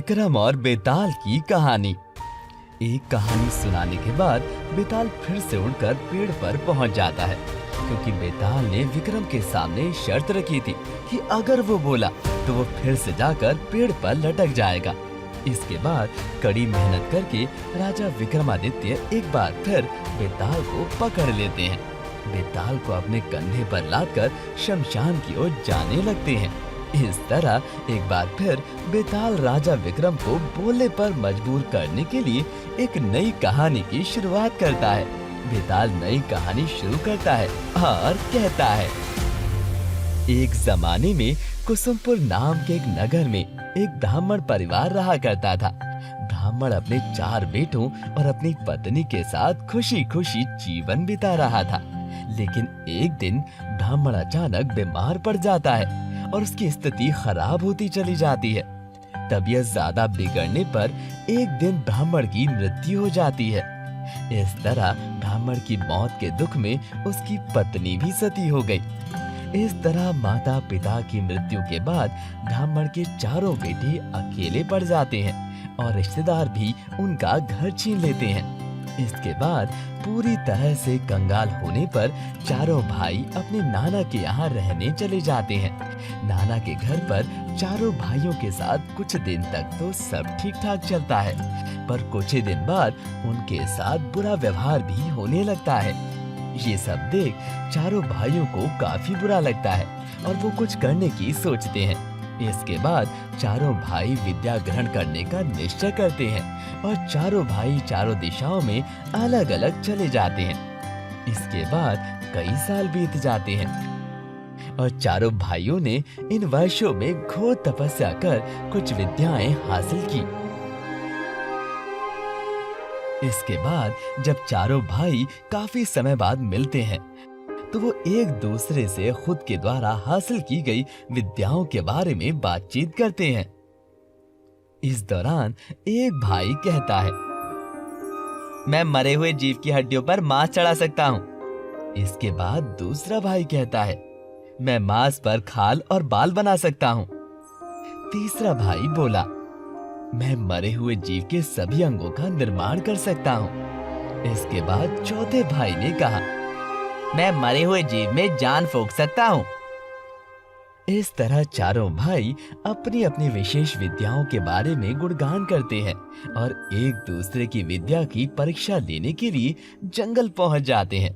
विक्रम और बेताल की कहानी। एक कहानी सुनाने के बाद बेताल फिर से उड़कर पेड़ पर पहुंच जाता है, क्योंकि बेताल ने विक्रम के सामने शर्त रखी थी कि अगर वो बोला तो वो फिर से जाकर पेड़ पर लटक जाएगा। इसके बाद कड़ी मेहनत करके राजा विक्रमादित्य एक बार फिर बेताल को पकड़ लेते हैं। बेताल को अपने कंधे पर लादकर शमशान की ओर जाने लगते हैं। इस तरह एक बार फिर बेताल राजा विक्रम को बोलने पर मजबूर करने के लिए एक नई कहानी की शुरुआत करता है। बेताल नई कहानी शुरू करता है और कहता है, एक जमाने में कुसुमपुर नाम के एक नगर में एक ब्राह्मण परिवार रहा करता था। ब्राह्मण अपने 4 बेटों और अपनी पत्नी के साथ खुशी खुशी जीवन बिता रहा था। लेकिन एक दिन ब्राह्मण अचानक बीमार पड़ जाता है और उसकी स्थिति खराब होती चली जाती है। तबीयत ज्यादा बिगड़ने पर एक दिन ब्राह्मण की मृत्यु हो जाती है। इस तरह ब्राह्मण की मौत के दुख में उसकी पत्नी भी सती हो गई। इस तरह माता पिता की मृत्यु के बाद ब्राह्मण के 4 बेटे अकेले पड़ जाते हैं और रिश्तेदार भी उनका घर छीन लेते हैं। इसके बाद पूरी तरह से कंगाल होने पर 4 भाई अपने नाना के यहाँ रहने चले जाते हैं। नाना के घर पर 4 भाइयों के साथ कुछ दिन तक तो सब ठीक ठाक चलता है, पर कुछ ही दिन बाद उनके साथ बुरा व्यवहार भी होने लगता है। ये सब देख 4 भाइयों को काफी बुरा लगता है और वो कुछ करने की सोचते हैं। इसके बाद 4 भाई विद्या ग्रहण करने का निश्चय करते हैं और 4 भाई 4 दिशाओं में अलग अलग चले जाते हैं। इसके बाद कई साल बीत जाते हैं और 4 भाइयों ने इन वर्षों में घोर तपस्या कर कुछ विद्याएं हासिल की। इसके बाद जब 4 भाई काफी समय बाद मिलते हैं तो वो एक दूसरे से खुद के द्वारा हासिल की गई विद्याओं के बारे में बातचीत करते हैं। इस दौरान एक भाई कहता है, मैं मरे हुए जीव की हड्डियों पर मांस चढ़ा सकता हूँ। इसके बाद दूसरा भाई कहता है, मैं मांस पर खाल और बाल बना सकता हूँ। तीसरा भाई बोला, मैं मरे हुए जीव के सभी अंगों का निर्माण कर सकता हूँ। इसके बाद चौथे भाई ने कहा, मैं मरे हुए जीव में जान फूंक सकता हूँ। इस तरह 4 भाई अपनी अपनी विशेष विद्याओं के बारे में गुणगान करते हैं और एक दूसरे की विद्या की परीक्षा लेने के लिए जंगल पहुंच जाते हैं।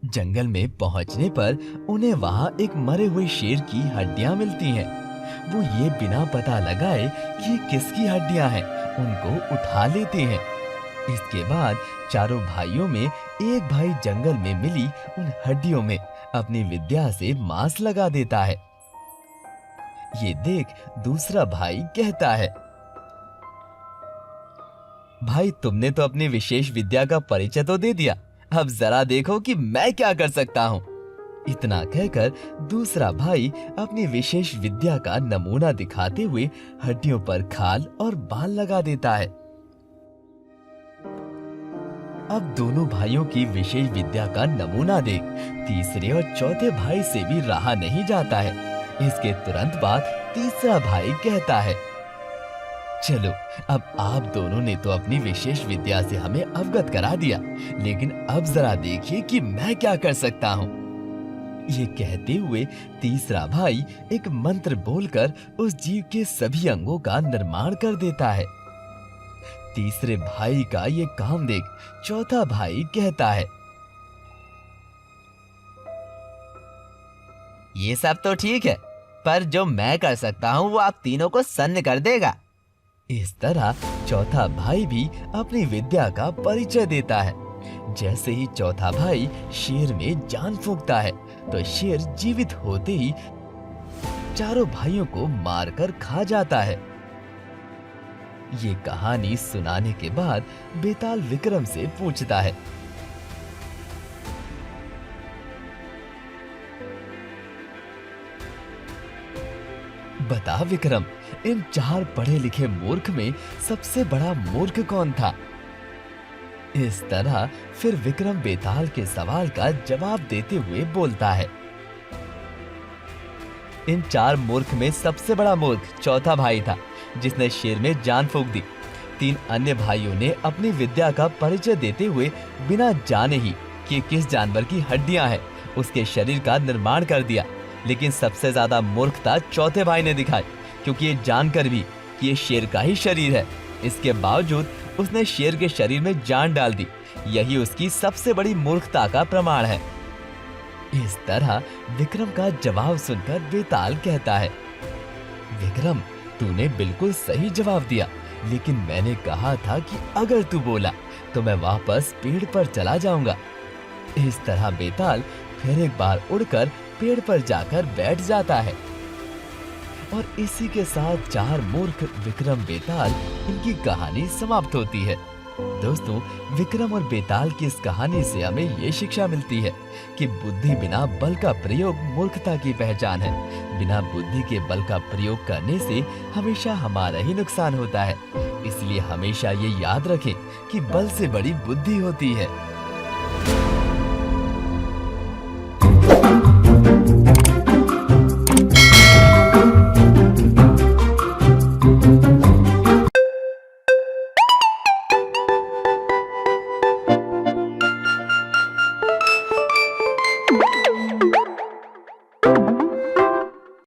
जंगल में पहुंचने पर उन्हें वहां एक मरे हुए शेर की हड्डियां मिलती हैं। वो ये बिना पता लगाए कि किसकी हड्डियां हैं, उनको उठा लेते हैं। इसके बाद 4 भाइयों में एक भाई जंगल में मिली उन हड्डियों में अपनी विद्या से मांस लगा देता है। ये देख दूसरा भाई कहता है, भाई तुमने तो अपनी विशेष विद्या का परिचय तो दे दिया, अब जरा देखो कि मैं क्या कर सकता हूँ। इतना कहकर दूसरा भाई अपनी विशेष विद्या का नमूना दिखाते हुए हड्डियों पर खाल और बाल लगा देता है। अब दोनों भाइयों की विशेष विद्या का नमूना देख तीसरे और चौथे भाई से भी रहा नहीं जाता है। इसके तुरंत बाद तीसरा भाई कहता है, चलो अब आप दोनों ने तो अपनी विशेष विद्या से हमें अवगत करा दिया, लेकिन अब जरा देखिए कि मैं क्या कर सकता हूँ। ये कहते हुए तीसरा भाई एक मंत्र बोलकर उस जीव के सभी अंगों का निर्माण कर देता है। तीसरे भाई का ये काम देख चौथा भाई कहता है, ये सब तो ठीक है, पर जो मैं कर सकता हूँ वो आप तीनों को सन्न कर देगा। इस तरह चौथा भाई भी अपनी विद्या का परिचय देता है। जैसे ही चौथा भाई शेर में जान फूंकता है तो शेर जीवित होते ही 4 भाइयों को मारकर खा जाता है। ये कहानी सुनाने के बाद बेताल विक्रम से पूछता है, बता विक्रम, इन 4 पढ़े लिखे मूर्ख में सबसे बड़ा मूर्ख कौन था? इस तरह फिर विक्रम बेताल के सवाल का जवाब देते हुए बोलता है, इन 4 मूर्ख में सबसे बड़ा मूर्ख चौथा भाई था, जिसने शेर में जान फूंक दी। 3 अन्य भाइयों ने अपनी विद्या का परिचय देते हुए बिना जाने ही कि किस जानवर की हड्डियां हैं, उसके शरीर का निर्माण कर दिया। लेकिन सबसे ज्यादा मूर्खता चौथे भाई ने दिखाई, क्योंकि ये जानकर भी कि ये शेर का ही शरीर है, इसके बावजूद उसने शेर के शरीर में जान डाल दी। यही उसकी सबसे बड़ी मूर्खता का प्रमाण है। इस तरह विक्रम का जवाब सुनकर बेताल कहता है, विक्रम, तूने बिल्कुल सही जवाब दिया, लेकिन मैंने कहा था कि अगर तू बोला तो मैं वापस पेड़ पर चला जाऊंगा। इस तरह बेताल फिर एक बार उड़कर पेड़ पर जाकर बैठ जाता है। और इसी के साथ 4 मूर्ख विक्रम बेताल इनकी कहानी समाप्त होती है। दोस्तों, विक्रम और बेताल की इस कहानी से हमें ये शिक्षा मिलती है कि बुद्धि बिना बल का प्रयोग मूर्खता की पहचान है। बिना बुद्धि के बल का प्रयोग करने से हमेशा हमारा ही नुकसान होता है। इसलिए हमेशा ये याद रखें कि बल से बड़ी बुद्धि होती है।